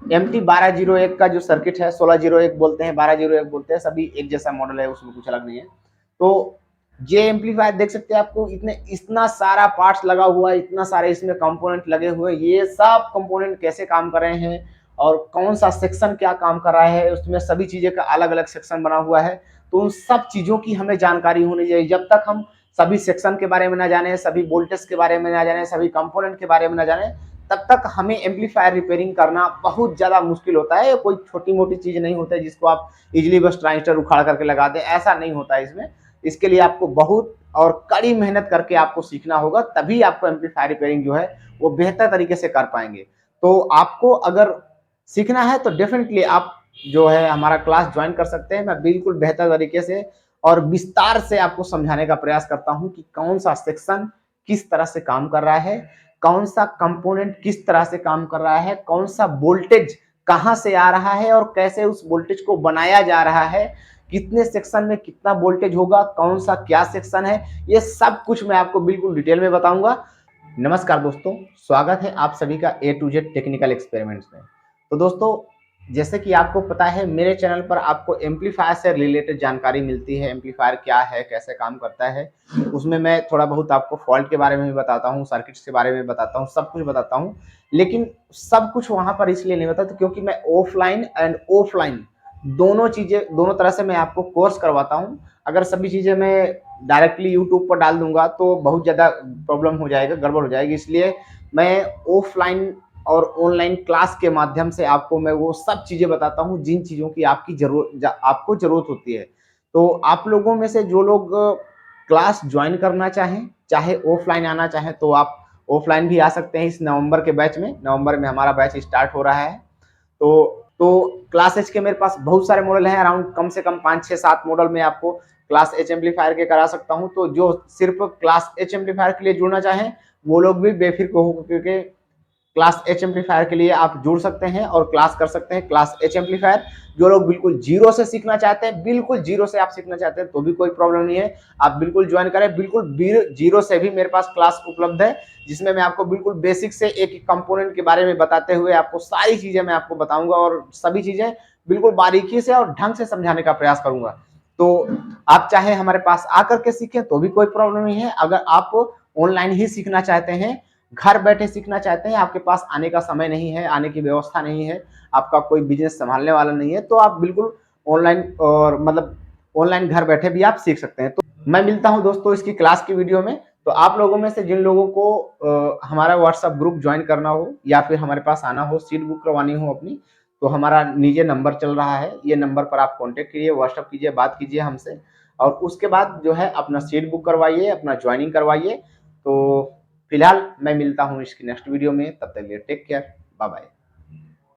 MT 1201 का जो circuit है, 1601 बोलते हैं, 1201 बोलते हैं, सभी एक जैसा मॉडल है, उसमें कुछ अलग नहीं है। तो ये एम्पलीफायर देख सकते हैं, आपको इतना सारा पार्ट्स लगा हुआ है, इतना सारे इसमें कंपोनेंट लगे हुए हैं। ये सब कंपोनेंट कैसे काम कर रहे हैं और कौन सा सेक्शन क्या काम कर रहा है, उसमें सभी चीजें का अलग अलग सेक्शन बना हुआ है। तो उन सब चीजों की हमें जानकारी होनी चाहिए। जब तक हम सभी सेक्शन के बारे में ना जाने, सभी वोल्टेज के बारे में ना जाने, सभी कंपोनेंट के बारे में ना जाने, तब तक हमें एम्पलीफायर रिपेयरिंग करना बहुत ज्यादा मुश्किल होता है। कोई छोटी मोटी चीज नहीं होता है जिसको आप इजिली बस ट्रांजिस्टर उखाड़ करके लगा दें, ऐसा नहीं होता है इसमें। इसके लिए आपको बहुत और कड़ी मेहनत करके आपको सीखना होगा, तभी आपको एम्पलीफायर रिपेयरिंग जो है वो बेहतर तरीके से कर पाएंगे। तो आपको अगर सीखना है तो डेफिनेटली आप जो है हमारा क्लास ज्वाइन कर सकते हैं। मैं बिल्कुल बेहतर तरीके से और विस्तार से आपको समझाने का प्रयास करता हूं कि कौन सा सेक्शन किस तरह से काम कर रहा है, कौन सा कंपोनेंट किस तरह से काम कर रहा है, कौन सा वोल्टेज कहां से आ रहा है और कैसे उस वोल्टेज को बनाया जा रहा है, कितने सेक्शन में कितना वोल्टेज होगा, कौन सा क्या सेक्शन है, ये सब कुछ मैं आपको बिल्कुल डिटेल में बताऊंगा। नमस्कार दोस्तों, स्वागत है आप सभी का A to Z technical experiments में। तो दोस्तों, जैसे कि आपको पता है, मेरे चैनल पर आपको एम्पलीफायर से रिलेटेड जानकारी मिलती है। एम्पलीफायर क्या है, कैसे काम करता है, उसमें मैं थोड़ा बहुत आपको फॉल्ट के बारे में भी बताता हूँ, सर्किट्स के बारे में बताता हूँ, सब कुछ बताता हूँ। लेकिन सब कुछ वहां पर इसलिए नहीं बताता क्योंकि मैं ऑफलाइन एंड ऑफलाइन दोनों चीजें, दोनों तरह से मैं आपको कोर्स करवाता हूँ। अगर सभी चीजें मैं डायरेक्टली यूट्यूब पर डाल दूंगा तो बहुत ज़्यादा प्रॉब्लम हो जाएगा, गड़बड़ हो जाएगी। इसलिए मैं ऑफलाइन और ऑनलाइन क्लास के माध्यम से आपको मैं वो सब चीज़ें बताता हूँ जिन चीज़ों की आपको ज़रूरत होती है। तो आप लोगों में से जो लोग क्लास ज्वाइन करना चाहें, चाहे ऑफलाइन आना चाहें, तो आप ऑफलाइन भी आ सकते हैं। इस नवंबर के बैच में, नवंबर में हमारा बैच स्टार्ट हो रहा है। तो क्लास एच के मेरे पास बहुत सारे मॉडल हैं, अराउंड कम से कम 5 6 7 मॉडल में आपको क्लास एच एम्पलीफायर के करा सकता हूं। तो जो सिर्फ क्लास एच एम्पलीफायर के लिए जुड़ना चाहें वो लोग भी बेफिक्र हो, क्योंकि क्लास एच एम्पलीफायर के लिए आप जुड़ सकते हैं और क्लास कर सकते हैं क्लास एच एम्पलीफायर। जो लोग बिल्कुल जीरो से सीखना चाहते हैं, बिल्कुल जीरो से आप सीखना चाहते हैं, तो भी कोई प्रॉब्लम नहीं है, आप बिल्कुल ज्वाइन करें। बिल्कुल जीरो से भी मेरे पास क्लास उपलब्ध है, जिसमें मैं आपको बिल्कुल बेसिक से एक कंपोनेंट के बारे में बताते हुए आपको सारी चीजें मैं आपको बताऊंगा और सभी चीजें बिल्कुल बारीकी से और ढंग से समझाने का प्रयास करूंगा। तो आप चाहे हमारे पास आकर के सीखें तो भी कोई प्रॉब्लम नहीं है। अगर आप ऑनलाइन ही सीखना चाहते हैं, घर बैठे सीखना चाहते हैं, आपके पास आने का समय नहीं है, आने की व्यवस्था नहीं है, आपका कोई बिजनेस संभालने वाला नहीं है, तो आप बिल्कुल ऑनलाइन और मतलब ऑनलाइन घर बैठे भी आप सीख सकते हैं। तो मैं मिलता हूं दोस्तों इसकी क्लास की वीडियो में। तो आप लोगों में से जिन लोगों को हमारा व्हाट्सएप ग्रुप ज्वाइन करना हो या फिर हमारे पास आना हो, सीट बुक करवानी हो अपनी, तो हमारा नीचे नंबर चल रहा है, ये नंबर पर आप कांटेक्ट कीजिए, व्हाट्सएप कीजिए, बात कीजिए हमसे और उसके बाद जो है अपना सीट बुक करवाइए, अपना ज्वाइनिंग करवाइए। तो फिलहाल मैं मिलता हूँ इसकी नेक्स्ट वीडियो में, तब तक के लिए टेक केयर, बाय बाय।